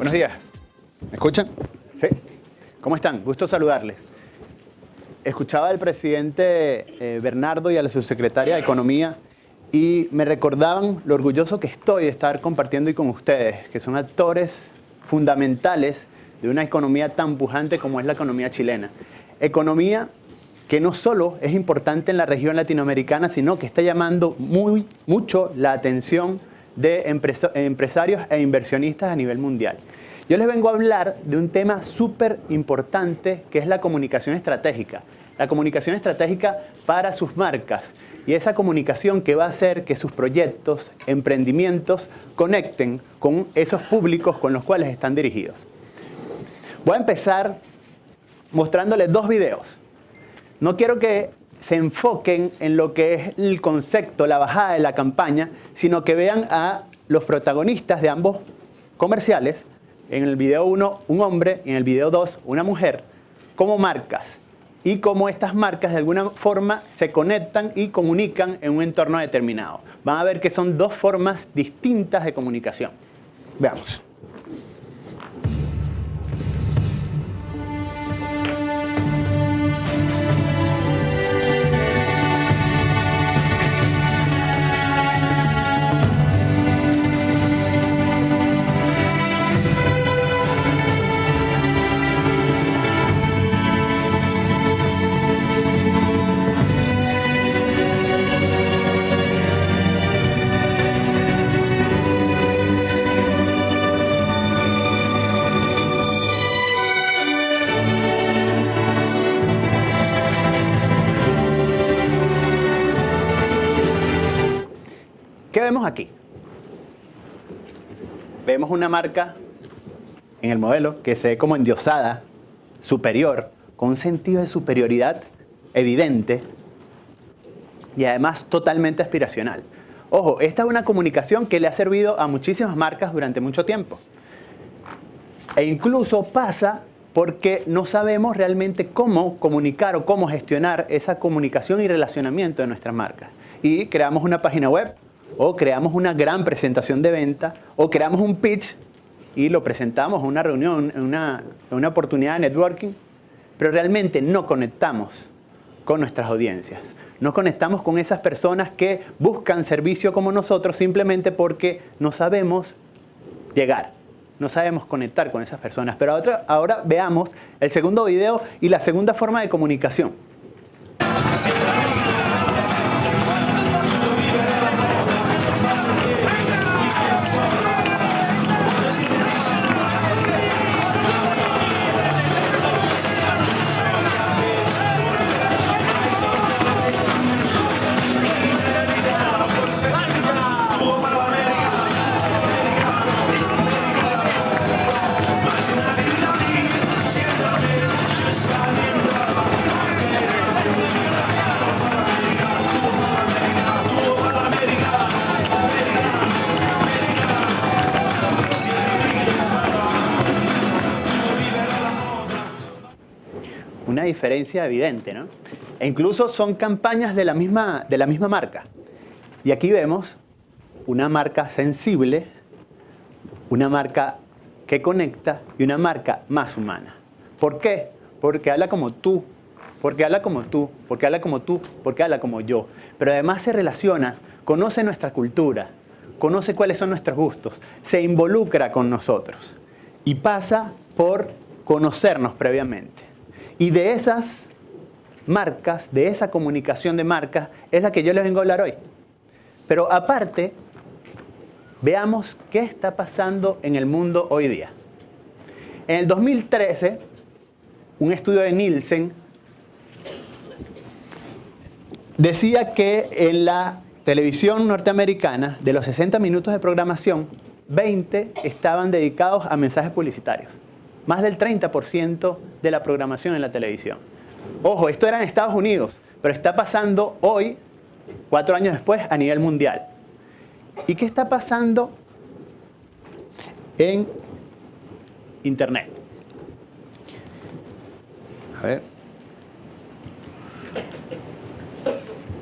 Buenos días. ¿Me escuchan? ¿Sí? ¿Cómo están? Gusto saludarles. Escuchaba al presidente Bernardo y a la subsecretaria de Economía y me recordaban lo orgulloso que estoy de estar compartiendo hoy con ustedes, que son actores fundamentales de una economía tan pujante como es la economía chilena. Economía que no solo es importante en la región latinoamericana, sino que está llamando mucho la atención de empresarios e inversionistas a nivel mundial. Yo les vengo a hablar de un tema súper importante que es la comunicación estratégica. La comunicación estratégica para sus marcas y esa comunicación que va a hacer que sus proyectos, emprendimientos conecten con esos públicos con los cuales están dirigidos. Voy a empezar mostrándoles dos videos. No quiero que se enfoquen en lo que es el concepto, la bajada de la campaña, sino que vean a los protagonistas de ambos comerciales. En el video 1, un hombre, y en el video 2, una mujer, como marcas. Y cómo estas marcas de alguna forma se conectan y comunican en un entorno determinado. Van a ver que son dos formas distintas de comunicación. Veamos. ¿Qué vemos aquí? Vemos una marca en el modelo que se ve como endiosada, superior, con un sentido de superioridad evidente y además totalmente aspiracional. Ojo, esta es una comunicación que le ha servido a muchísimas marcas durante mucho tiempo. E incluso pasa porque no sabemos realmente cómo comunicar o cómo gestionar esa comunicación y relacionamiento de nuestras marcas. Y creamos una página web, o creamos una gran presentación de venta, o creamos un pitch y lo presentamos en una reunión, en una oportunidad de networking, pero realmente no conectamos con nuestras audiencias. No conectamos con esas personas que buscan servicio como nosotros simplemente porque no sabemos llegar, no sabemos conectar con esas personas. Pero ahora veamos el segundo video y la segunda forma de comunicación. Una diferencia evidente, ¿no? E incluso son campañas de la misma marca. Y aquí vemos una marca sensible, una marca que conecta y una marca más humana. ¿Por qué? Porque habla como tú, porque habla como tú, porque habla como tú, porque habla como yo. Pero además se relaciona, conoce nuestra cultura, conoce cuáles son nuestros gustos, se involucra con nosotros y pasa por conocernos previamente. Y de esas marcas, de esa comunicación de marcas, es la que yo les vengo a hablar hoy. Pero aparte, veamos qué está pasando en el mundo hoy día. En el 2013, un estudio de Nielsen decía que en la televisión norteamericana, de los 60 minutos de programación, 20 estaban dedicados a mensajes publicitarios. Más del 30% de la programación en la televisión. Ojo, esto era en Estados Unidos, pero está pasando hoy, 4 años después, a nivel mundial. ¿Y qué está pasando en Internet? A ver.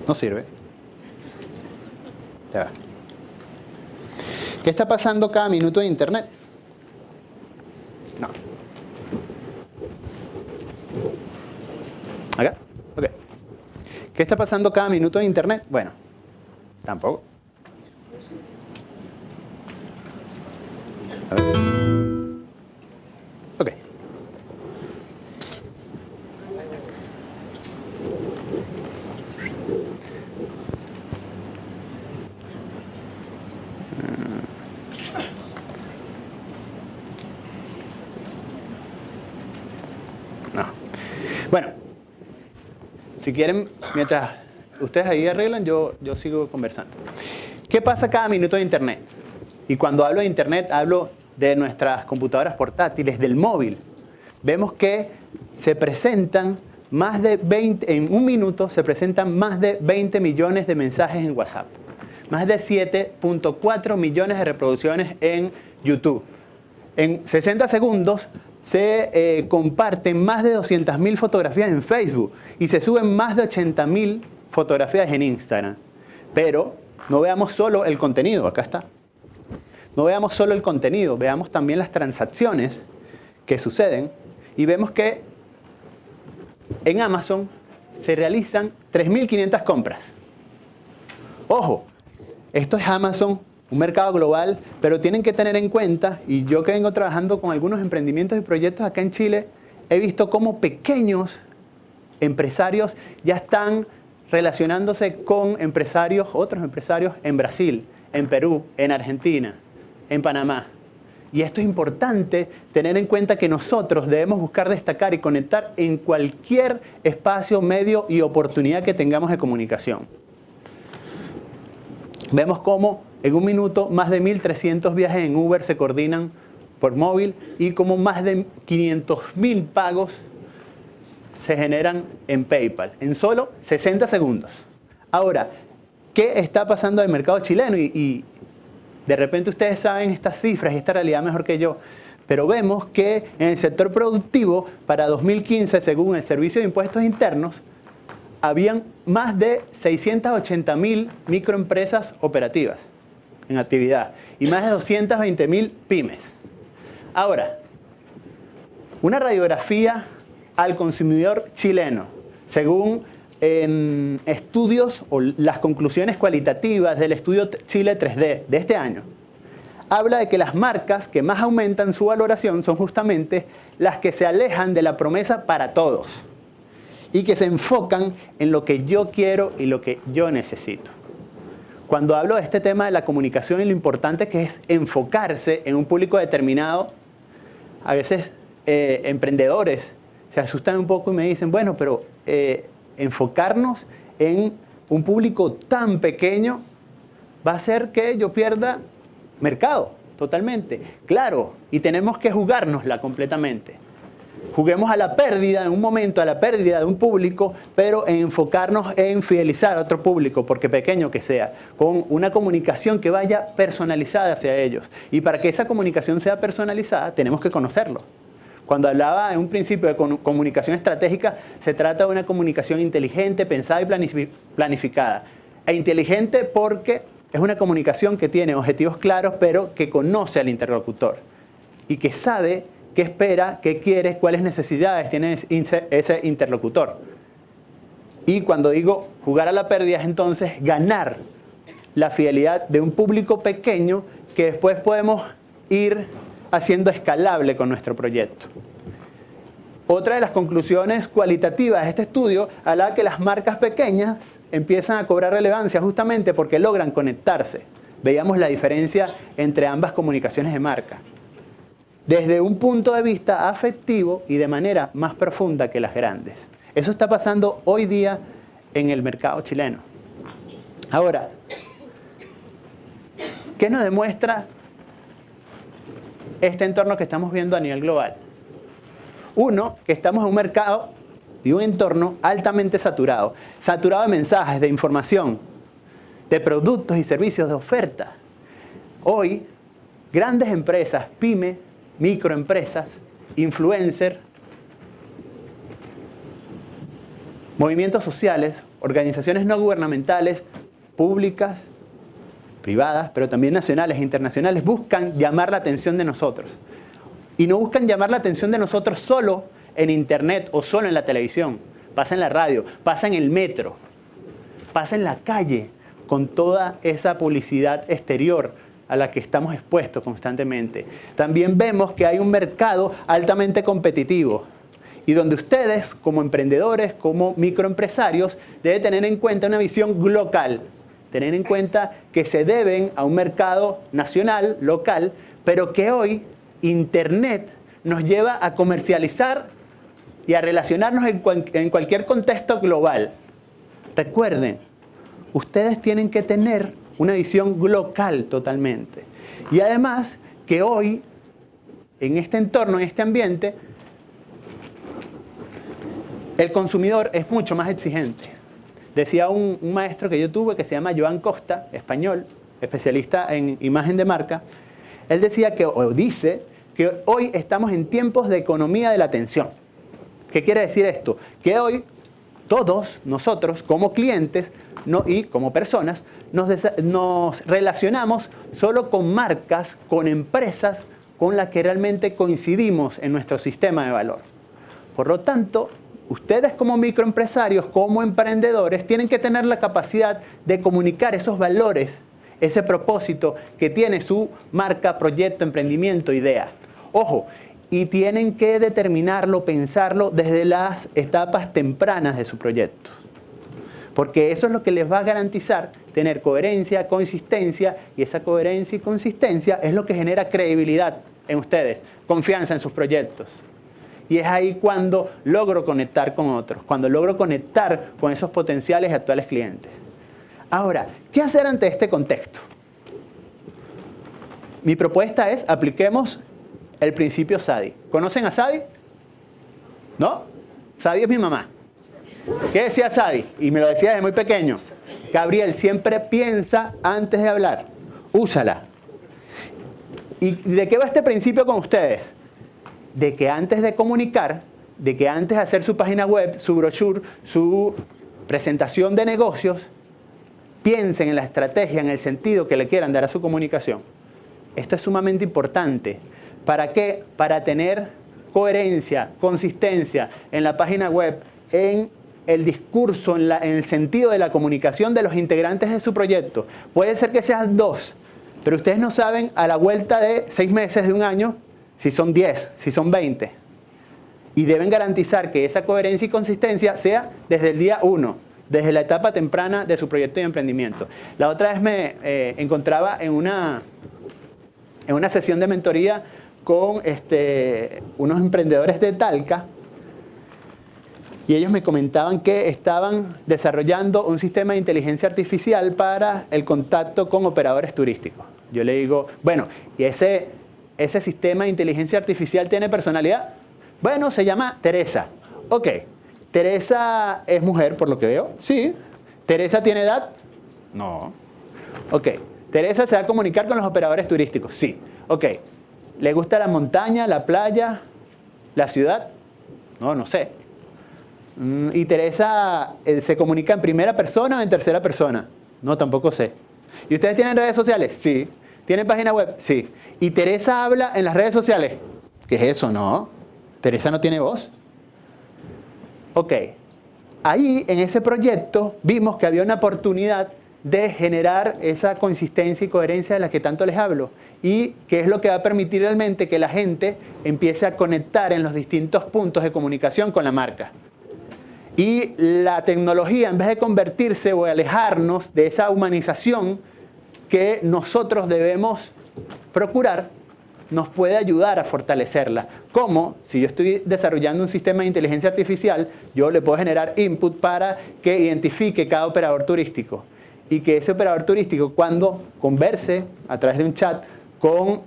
No sirve. Ya va. ¿Qué está pasando cada minuto en Internet? ¿Acá? Ok. ¿Qué está pasando cada minuto en Internet? Bueno, tampoco. A ver. Ok. No. Bueno, si quieren, mientras ustedes ahí arreglan, yo sigo conversando. ¿Qué pasa cada minuto de Internet? Y cuando hablo de Internet, hablo de nuestras computadoras portátiles, del móvil. Vemos que se presentan más de 20, en un minuto se presentan más de 20 millones de mensajes en WhatsApp. Más de 7.4 millones de reproducciones en YouTube. En 60 segundos se comparten más de 200.000 fotografías en Facebook y se suben más de 80.000 fotografías en Instagram. Pero no veamos solo el contenido, acá está. No veamos solo el contenido, veamos también las transacciones que suceden y vemos que en Amazon se realizan 3.500 compras. Ojo, esto es Amazon, un mercado global, pero tienen que tener en cuenta, y yo que vengo trabajando con algunos emprendimientos y proyectos acá en Chile, he visto cómo pequeños empresarios ya están relacionándose con empresarios, otros empresarios en Brasil, en Perú, en Argentina, en Panamá. Y esto es importante tener en cuenta que nosotros debemos buscar destacar y conectar en cualquier espacio, medio y oportunidad que tengamos de comunicación. Vemos cómo en un minuto más de 1.300 viajes en Uber se coordinan por móvil y cómo más de 500.000 pagos se generan en PayPal en solo 60 segundos. Ahora, ¿qué está pasando en el mercado chileno? Y de repente ustedes saben estas cifras y esta realidad mejor que yo, pero vemos que en el sector productivo para 2015, según el Servicio de Impuestos Internos, habían más de 680.000 microempresas operativas en actividad y más de 220.000 pymes. Ahora, una radiografía al consumidor chileno, según estudios o las conclusiones cualitativas del estudio Chile 3D de este año, habla de que las marcas que más aumentan su valoración son justamente las que se alejan de la promesa para todos y que se enfocan en lo que yo quiero y lo que yo necesito. Cuando hablo de este tema de la comunicación y lo importante que es enfocarse en un público determinado, a veces emprendedores se asustan un poco y me dicen, bueno, pero enfocarnos en un público tan pequeño va a hacer que yo pierda mercado totalmente. Claro, y tenemos que jugárnosla completamente. Juguemos a la pérdida en un momento, a la pérdida de un público, pero enfocarnos en fidelizar a otro público, porque pequeño que sea, con una comunicación que vaya personalizada hacia ellos. Y para que esa comunicación sea personalizada, tenemos que conocerlo. Cuando hablaba en un principio de comunicación estratégica, se trata de una comunicación inteligente, pensada y planificada. E inteligente porque es una comunicación que tiene objetivos claros, pero que conoce al interlocutor y que sabe qué espera, qué quiere, cuáles necesidades tiene ese interlocutor. Y cuando digo jugar a la pérdida es entonces ganar la fidelidad de un público pequeño que después podemos ir haciendo escalable con nuestro proyecto. Otra de las conclusiones cualitativas de este estudio habla que las marcas pequeñas empiezan a cobrar relevancia justamente porque logran conectarse. Veíamos la diferencia entre ambas comunicaciones de marca. Desde un punto de vista afectivo y de manera más profunda que las grandes. Eso está pasando hoy día en el mercado chileno. Ahora, ¿qué nos demuestra este entorno que estamos viendo a nivel global? Uno, que estamos en un mercado y un entorno altamente saturado. Saturado de mensajes, de información, de productos y servicios, de oferta. Hoy, grandes empresas, pymes, microempresas, influencers, movimientos sociales, organizaciones no gubernamentales, públicas, privadas, pero también nacionales e internacionales, buscan llamar la atención de nosotros. Y no buscan llamar la atención de nosotros solo en Internet o solo en la televisión. pasa en la radio, pasa en el metro, pasa en la calle, con toda esa publicidad exterior a la que estamos expuestos constantemente. También vemos que hay un mercado altamente competitivo y donde ustedes, como emprendedores, como microempresarios, deben tener en cuenta una visión local, tener en cuenta que se deben a un mercado nacional, local, pero que hoy Internet nos lleva a comercializar y a relacionarnos en cualquier contexto global. Recuerden, ustedes tienen que tener una visión local totalmente. Y además que hoy, en este entorno, en este ambiente, el consumidor es mucho más exigente. Decía un maestro que yo tuve que se llama Joan Costa, español, especialista en imagen de marca. Él decía que, o dice, que hoy estamos en tiempos de economía de la atención. ¿Qué quiere decir esto? Que hoy todos nosotros como clientes y como personas nos relacionamos solo con marcas, con empresas con las que realmente coincidimos en nuestro sistema de valor. Por lo tanto, ustedes como microempresarios, como emprendedores, tienen que tener la capacidad de comunicar esos valores, ese propósito que tiene su marca, proyecto, emprendimiento, idea. Ojo, y tienen que determinarlo, pensarlo desde las etapas tempranas de su proyecto. Porque eso es lo que les va a garantizar tener coherencia, consistencia, y esa coherencia y consistencia es lo que genera credibilidad en ustedes, confianza en sus proyectos. Y es ahí cuando logro conectar con otros, cuando logro conectar con esos potenciales y actuales clientes. Ahora, ¿qué hacer ante este contexto? Mi propuesta es, apliquemos el principio SADI. ¿Conocen a SADI? ¿No? SADI es mi mamá. ¿Qué decía SADI? Y me lo decía desde muy pequeño. Gabriel, siempre piensa antes de hablar. Úsala. ¿Y de qué va este principio con ustedes? De que antes de comunicar, de que antes de hacer su página web, su brochure, su presentación de negocios, piensen en la estrategia, en el sentido que le quieran dar a su comunicación. Esto es sumamente importante. ¿Para qué? Para tener coherencia, consistencia en la página web, en el discurso, en el sentido de la comunicación de los integrantes de su proyecto. Puede ser que sean 2, pero ustedes no saben a la vuelta de 6 meses, de un año, si son 10, si son 20. Y deben garantizar que esa coherencia y consistencia sea desde el día 1, desde la etapa temprana de su proyecto de emprendimiento. La otra vez me encontraba en una sesión de mentoría con unos emprendedores de Talca, y ellos me comentaban que estaban desarrollando un sistema de inteligencia artificial para el contacto con operadores turísticos. Yo le digo, bueno, ¿y ese sistema de inteligencia artificial tiene personalidad? Bueno, se llama Teresa. Ok, ¿Teresa es mujer por lo que veo? Sí. ¿Teresa tiene edad? No. Ok, ¿Teresa se va a comunicar con los operadores turísticos? Sí. Ok, ¿le gusta la montaña, la playa, la ciudad? No, no sé. ¿Y Teresa se comunica en primera persona o en tercera persona? No, tampoco sé. ¿Y ustedes tienen redes sociales? Sí. ¿Tienen página web? Sí. ¿Y Teresa habla en las redes sociales? ¿Qué es eso? No. Teresa no tiene voz. Ok. Ahí, en ese proyecto, vimos que había una oportunidad de generar esa consistencia y coherencia de la que tanto les hablo. Y que es lo que va a permitir realmente que la gente empiece a conectar en los distintos puntos de comunicación con la marca. Y la tecnología, en vez de convertirse o alejarnos de esa humanización que nosotros debemos procurar, nos puede ayudar a fortalecerla. Como si yo estoy desarrollando un sistema de inteligencia artificial, yo le puedo generar input para que identifique cada operador turístico. Y que ese operador turístico, cuando converse a través de un chat con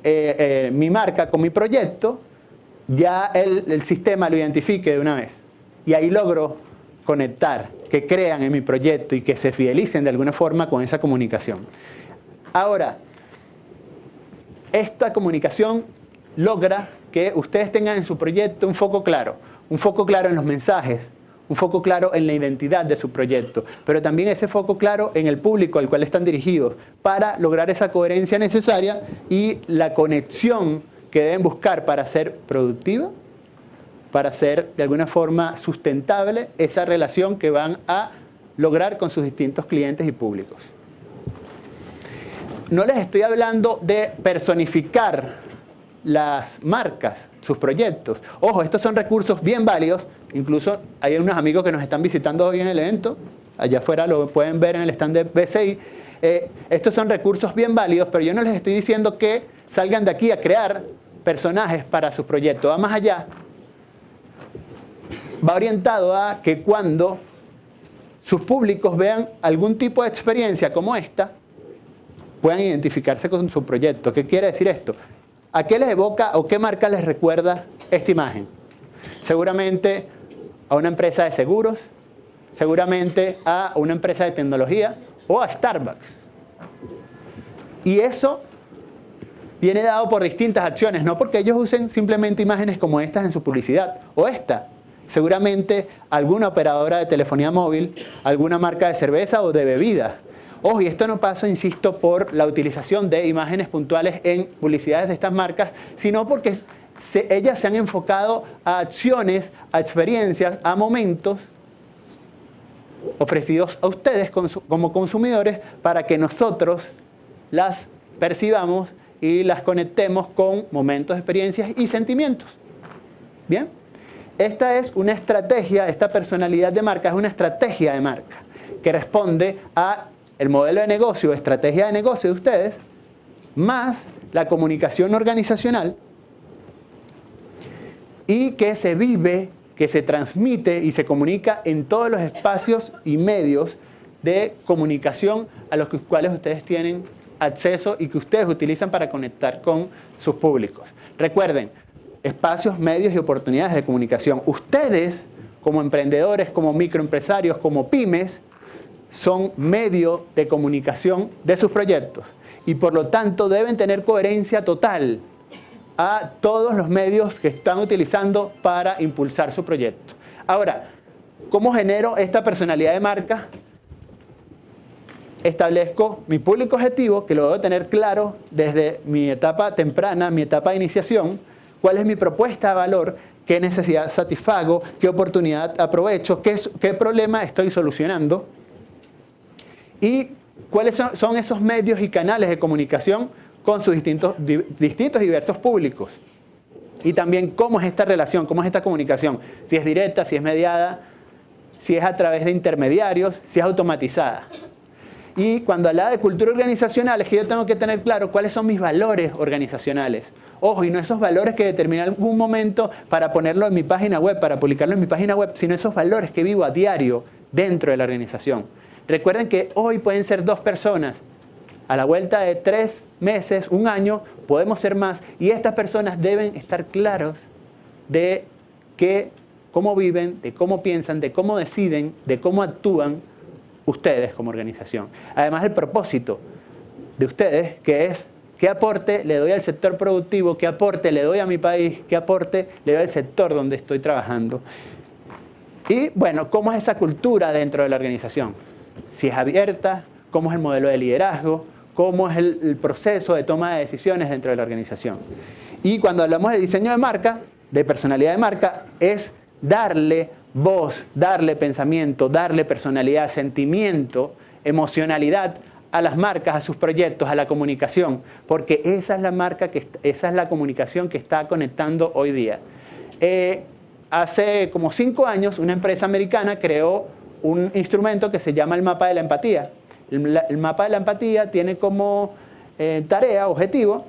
mi marca, con mi proyecto, ya el sistema lo identifique de una vez. Y ahí logro conectar, que crean en mi proyecto y que se fidelicen de alguna forma con esa comunicación. Ahora, esta comunicación logra que ustedes tengan en su proyecto un foco claro en los mensajes, un foco claro en la identidad de su proyecto, pero también ese foco claro en el público al cual están dirigidos, para lograr esa coherencia necesaria y la conexión que deben buscar para ser productiva, para hacer de alguna forma sustentable esa relación que van a lograr con sus distintos clientes y públicos. No les estoy hablando de personificar las marcas, sus proyectos. Ojo, estos son recursos bien válidos. Incluso hay unos amigos que nos están visitando hoy en el evento. Allá afuera lo pueden ver en el stand de BCI. Estos son recursos bien válidos, pero yo no les estoy diciendo que salgan de aquí a crear personajes para su proyecto. Va más allá. Va orientado a que cuando sus públicos vean algún tipo de experiencia como esta, puedan identificarse con su proyecto. ¿Qué quiere decir esto? ¿A qué les evoca o qué marca les recuerda esta imagen? Seguramente a una empresa de seguros, seguramente a una empresa de tecnología o a Starbucks. Y eso viene dado por distintas acciones, no porque ellos usen simplemente imágenes como estas en su publicidad, o esta. Seguramente alguna operadora de telefonía móvil, alguna marca de cerveza o de bebida. Ojo, y esto no pasa, insisto, por la utilización de imágenes puntuales en publicidades de estas marcas, sino porque ellas se han enfocado a acciones, a experiencias, a momentos ofrecidos a ustedes como consumidores para que nosotros las percibamos y las conectemos con momentos, experiencias y sentimientos. ¿Bien? Esta es una estrategia, esta personalidad de marca es una estrategia de marca que responde a el modelo de negocio, estrategia de negocio de ustedes, más la comunicación organizacional y que se vive, que se transmite y se comunica en todos los espacios y medios de comunicación a los cuales ustedes tienen acceso y que ustedes utilizan para conectar con sus públicos. Recuerden, espacios, medios y oportunidades de comunicación. Ustedes, como emprendedores, como microempresarios, como pymes, son medio de comunicación de sus proyectos y por lo tanto deben tener coherencia total a todos los medios que están utilizando para impulsar su proyecto. Ahora, ¿cómo genero esta personalidad de marca? Establezco mi público objetivo, que lo debo tener claro desde mi etapa temprana, mi etapa de iniciación, cuál es mi propuesta de valor, qué necesidad satisfago, qué oportunidad aprovecho, qué problema estoy solucionando. Y cuáles son esos medios y canales de comunicación con sus distintos y diversos públicos. Y también cómo es esta relación, cómo es esta comunicación. Si es directa, si es mediada, si es a través de intermediarios, si es automatizada. Y cuando hablaba de cultura organizacional, es que yo tengo que tener claro cuáles son mis valores organizacionales. Ojo, y no esos valores que determiné en algún momento para ponerlo en mi página web, para publicarlo en mi página web, sino esos valores que vivo a diario dentro de la organización. Recuerden que hoy pueden ser 2 personas. A la vuelta de 3 meses, 1 año, podemos ser más. Y estas personas deben estar claros de cómo viven, de cómo piensan, de cómo deciden, de cómo actúan ustedes como organización. Además, el propósito de ustedes, que es qué aporte le doy al sector productivo, qué aporte le doy a mi país, qué aporte le doy al sector donde estoy trabajando. Y bueno, cómo es esa cultura dentro de la organización. Si es abierta, cómo es el modelo de liderazgo, cómo es el proceso de toma de decisiones dentro de la organización. Y cuando hablamos de diseño de marca, de personalidad de marca, es darle voz, darle pensamiento, darle personalidad, sentimiento, emocionalidad a las marcas, a sus proyectos, a la comunicación, porque esa es la marca, esa es la comunicación que está conectando hoy día. Hace como 5 años una empresa americana creó un instrumento que se llama el mapa de la empatía. El mapa de la empatía tiene como tarea, objetivo,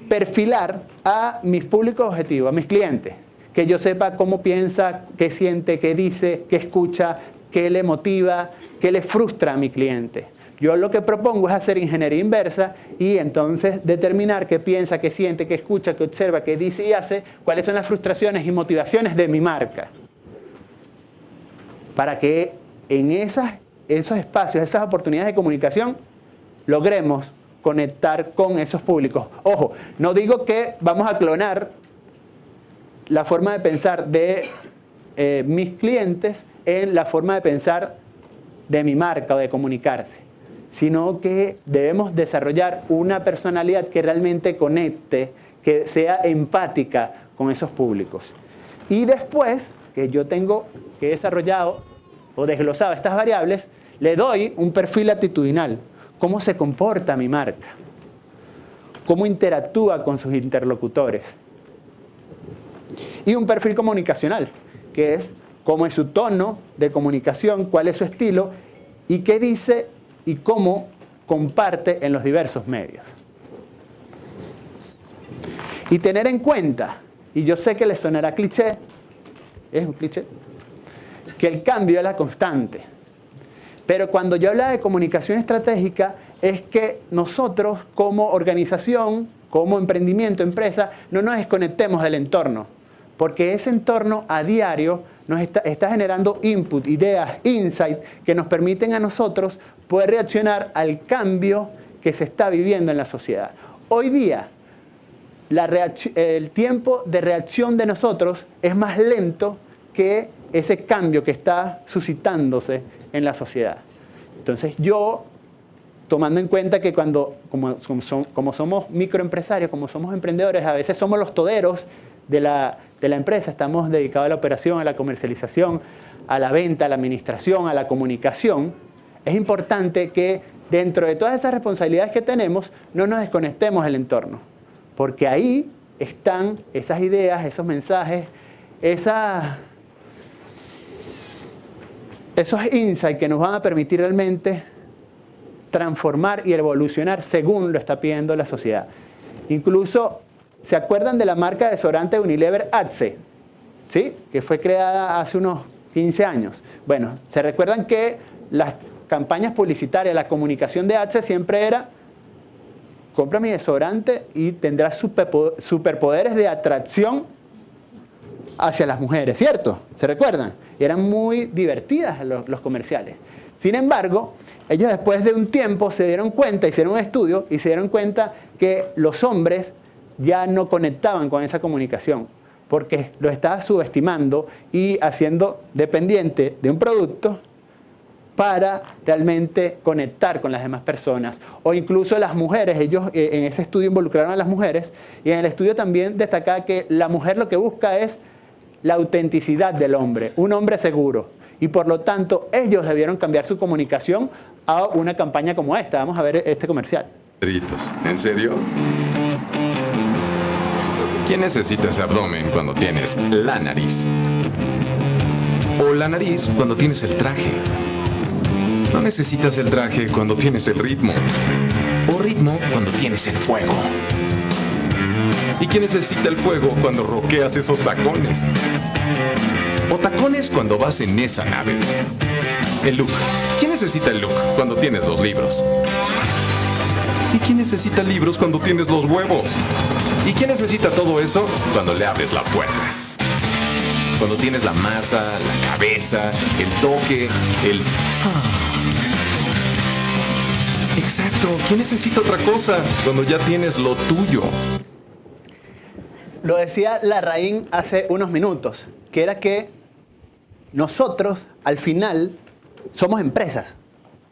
perfilar a mis públicos objetivos, a mis clientes. Que yo sepa cómo piensa, qué siente, qué dice, qué escucha, qué le motiva, qué le frustra a mi cliente. Yo lo que propongo es hacer ingeniería inversa y entonces determinar qué piensa, qué siente, qué escucha, qué observa, qué dice y hace, cuáles son las frustraciones y motivaciones de mi marca. Para que en esos espacios, esas oportunidades de comunicación, logremos conectar con esos públicos. Ojo, no digo que vamos a clonar la forma de pensar de mis clientes en la forma de pensar de mi marca o de comunicarse, sino que debemos desarrollar una personalidad que realmente conecte, que sea empática con esos públicos. Y después que yo tengo que he desarrollado o desglosado estas variables, le doy un perfil actitudinal. ¿Cómo se comporta mi marca? ¿Cómo interactúa con sus interlocutores? Y un perfil comunicacional, que es cómo es su tono de comunicación, cuál es su estilo y qué dice y cómo comparte en los diversos medios. Y tener en cuenta, y yo sé que les sonará cliché, es un cliché, que el cambio es la constante. Pero cuando yo hablo de comunicación estratégica, es que nosotros como organización, como emprendimiento, empresa, no nos desconectemos del entorno. Porque ese entorno a diario nos está generando input, ideas, insight, que nos permiten a nosotros poder reaccionar al cambio que se está viviendo en la sociedad. Hoy día, el tiempo de reacción de nosotros es más lento que ese cambio que está suscitándose en la sociedad. Entonces yo, tomando en cuenta que como somos microempresarios, como somos emprendedores, a veces somos los toderos de la empresa, estamos dedicados a la operación, a la comercialización, a la venta, a la administración, a la comunicación, es importante que dentro de todas esas responsabilidades que tenemos, no nos desconectemos del entorno. Porque ahí están esas ideas, esos mensajes, esos insights que nos van a permitir realmente transformar y evolucionar según lo está pidiendo la sociedad. Incluso, ¿se acuerdan de la marca de desodorante Unilever Axe? ¿Sí? Que fue creada hace unos 15 años. Bueno, ¿se recuerdan que las campañas publicitarias, la comunicación de Axe siempre era: compra mi desodorante y tendrás superpoderes de atracción hacia las mujeres, ¿cierto? ¿Se recuerdan? Eran muy divertidas los comerciales. Sin embargo, ellos después de un tiempo se dieron cuenta, hicieron un estudio y se dieron cuenta que los hombres ya no conectaban con esa comunicación porque lo estaba subestimando y haciendo dependiente de un producto para realmente conectar con las demás personas. O incluso las mujeres, ellos en ese estudio involucraron a las mujeres y en el estudio también destacaba que la mujer lo que busca es la autenticidad del hombre, un hombre seguro. Y por lo tanto, ellos debieron cambiar su comunicación a una campaña como esta. Vamos a ver este comercial. ¿En serio? ¿Quién necesita ese abdomen cuando tienes la nariz? O la nariz cuando tienes el traje. No necesitas el traje cuando tienes el ritmo. O ritmo cuando tienes el fuego. ¿Y quién necesita el fuego cuando roqueas esos tacones? O tacones cuando vas en esa nave. El look. ¿Quién necesita el look cuando tienes los libros? ¿Y quién necesita libros cuando tienes los huevos? ¿Y quién necesita todo eso cuando le abres la puerta? Cuando tienes la masa, la cabeza, el toque, el... Exacto. ¿Quién necesita otra cosa cuando ya tienes lo tuyo? Lo decía Larraín hace unos minutos, que era que nosotros, al final, somos empresas.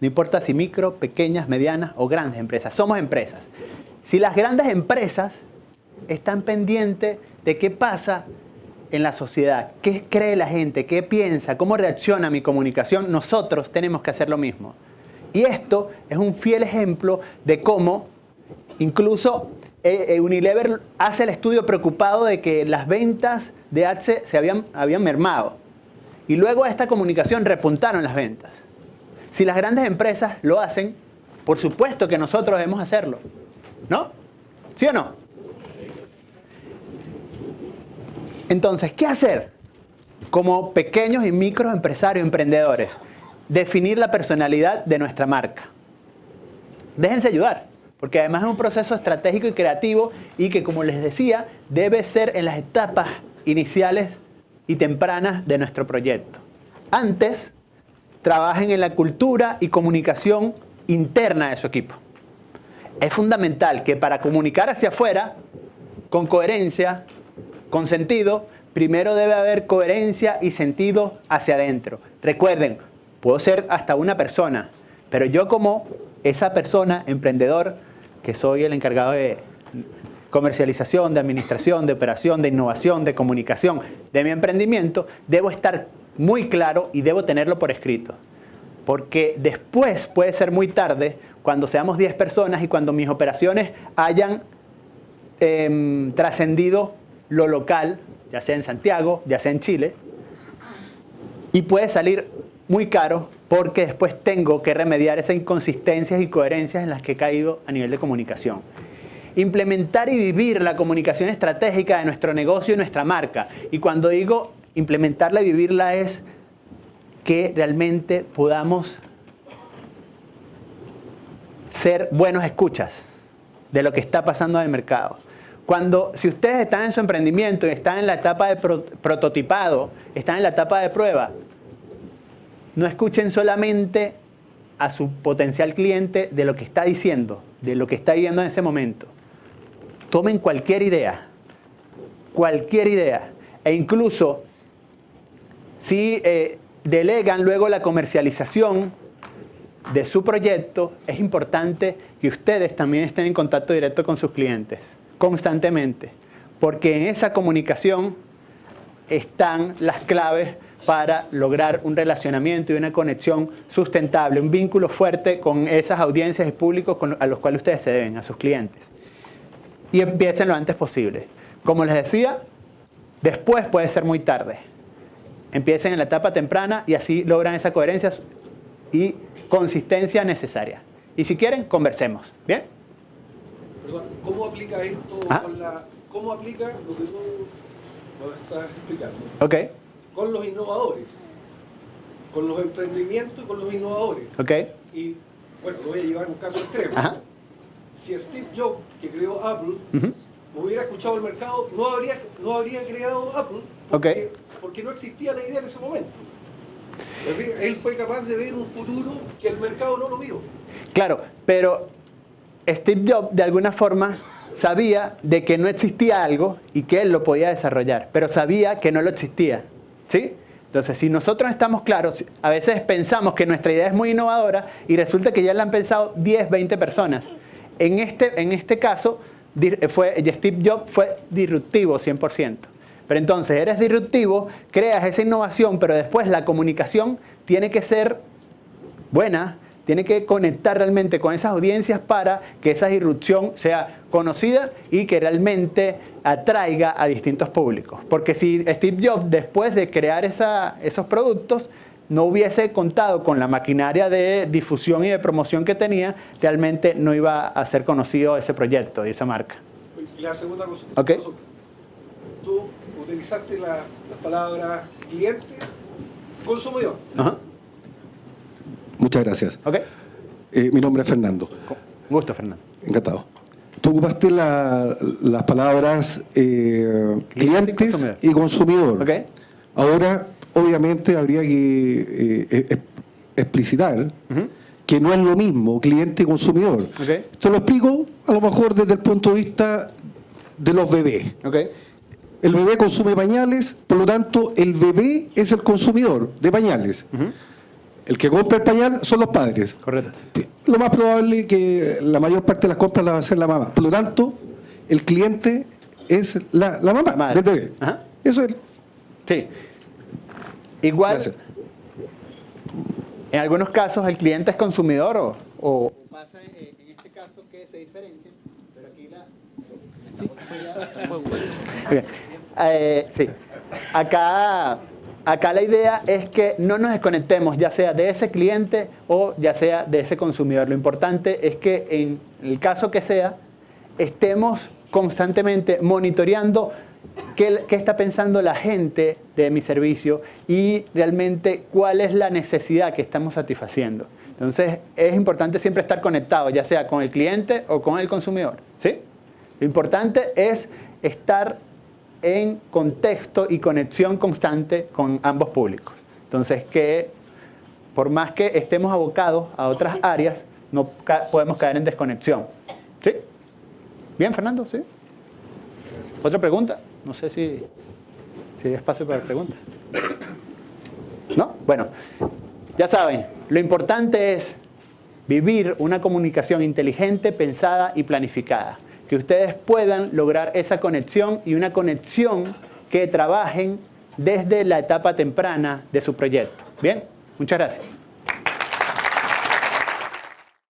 No importa si micro, pequeñas, medianas o grandes empresas. Somos empresas. Si las grandes empresas están pendientes de qué pasa en la sociedad, qué cree la gente, qué piensa, cómo reacciona mi comunicación, nosotros tenemos que hacer lo mismo. Y esto es un fiel ejemplo de cómo incluso Unilever hace el estudio preocupado de que las ventas de Axe se habían mermado. Y luego a esta comunicación repuntaron las ventas. Si las grandes empresas lo hacen, por supuesto que nosotros debemos hacerlo. ¿No? ¿Sí o no? Entonces, ¿qué hacer como pequeños y microempresarios, emprendedores? Definir la personalidad de nuestra marca. Déjense ayudar, porque además es un proceso estratégico y creativo y que, como les decía, debe ser en las etapas iniciales y tempranas de nuestro proyecto. Antes, trabajen en la cultura y comunicación interna de su equipo. Es fundamental que para comunicar hacia afuera, con coherencia, con sentido, primero debe haber coherencia y sentido hacia adentro. Recuerden, puedo ser hasta una persona, pero yo como esa persona, emprendedor, que soy el encargado de comercialización, de administración, de operación, de innovación, de comunicación, de mi emprendimiento, debo estar muy claro y debo tenerlo por escrito. Porque después puede ser muy tarde, cuando seamos 10 personas y cuando mis operaciones hayan trascendido lo local, ya sea en Santiago, ya sea en Chile, y puede salir muy caro porque después tengo que remediar esas inconsistencias y coherencias en las que he caído a nivel de comunicación. Implementar y vivir la comunicación estratégica de nuestro negocio y nuestra marca. Y cuando digo implementarla y vivirla es que realmente podamos ser buenos escuchas de lo que está pasando en el mercado. Si ustedes están en su emprendimiento y están en la etapa de prototipado, están en la etapa de prueba, no escuchen solamente a su potencial cliente de lo que está diciendo, de lo que está viviendo en ese momento. Tomen cualquier idea, e incluso si delegan luego la comercialización de su proyecto, es importante que ustedes también estén en contacto directo con sus clientes, constantemente, porque en esa comunicación están las claves para lograr un relacionamiento y una conexión sustentable, un vínculo fuerte con esas audiencias y públicos a los cuales ustedes se deben, a sus clientes. Y empiecen lo antes posible. Como les decía, después puede ser muy tarde. Empiecen en la etapa temprana y así logran esa coherencia y consistencia necesaria. Y si quieren, conversemos. ¿Bien? Perdón, ¿cómo aplica esto cómo aplica lo que tú nos estás explicando? Ok. Con los innovadores, con los emprendimientos y con los innovadores. Ok. Y, bueno, lo voy a llevar a un caso extremo. Ajá. Si Steve Jobs, que creó Apple, hubiera escuchado el mercado, no habría creado Apple, porque no existía la idea en ese momento. Él fue capaz de ver un futuro que el mercado no lo vio. Claro, pero Steve Jobs de alguna forma sabía de que no existía algo y que él lo podía desarrollar, pero sabía que no lo existía, ¿sí? Entonces, si nosotros estamos claros, a veces pensamos que nuestra idea es muy innovadora y resulta que ya la han pensado 10, 20 personas. En este caso, Steve Jobs fue disruptivo 100%. Pero entonces, eres disruptivo, creas esa innovación, pero después la comunicación tiene que ser buena, tiene que conectar realmente con esas audiencias para que esa disrupción sea conocida y que realmente atraiga a distintos públicos. Porque si Steve Jobs, después de crear esos productos, no hubiese contado con la maquinaria de difusión y de promoción que tenía, realmente no iba a ser conocido ese proyecto y esa marca. Y la segunda cosa, okay. Tú utilizaste las palabras clientes, consumidor. Ajá. Muchas gracias. Okay. Mi nombre es Fernando. Un gusto, Fernando. Encantado. Tú ocupaste las palabras clientes y consumidor. Okay. Ahora, obviamente, habría que explicitar que no es lo mismo cliente y consumidor. Okay. Te lo explico a lo mejor desde el punto de vista de los bebés. Okay. El bebé consume pañales, por lo tanto, el bebé es el consumidor de pañales. El que compra el pañal son los padres. Correcto. Lo más probable es que la mayor parte de las compras las va a hacer la mamá. Por lo tanto, el cliente es la mamá del bebé. Ajá. Eso es. Sí. Igual, Gracias. En algunos casos el cliente es consumidor o pasa en este caso que se diferencian, pero aquí sí. Acá la idea es que no nos desconectemos, ya sea de ese cliente o ya sea de ese consumidor. Lo importante es que en el caso que sea, estemos constantemente monitoreando qué está pensando la gente de mi servicio y realmente cuál es la necesidad que estamos satisfaciendo. Entonces, es importante siempre estar conectado, ya sea con el cliente o con el consumidor, ¿sí? Lo importante es estar en contexto y conexión constante con ambos públicos. Entonces, que por más que estemos abocados a otras áreas, no podemos caer en desconexión. ¿Sí? Bien, Fernando, ¿sí? ¿Otra pregunta? No sé si hay espacio para preguntas. ¿No? Bueno, ya saben, lo importante es vivir una comunicación inteligente, pensada y planificada. que ustedes puedan lograr esa conexión y una conexión que trabajen desde la etapa temprana de su proyecto. Bien, muchas gracias.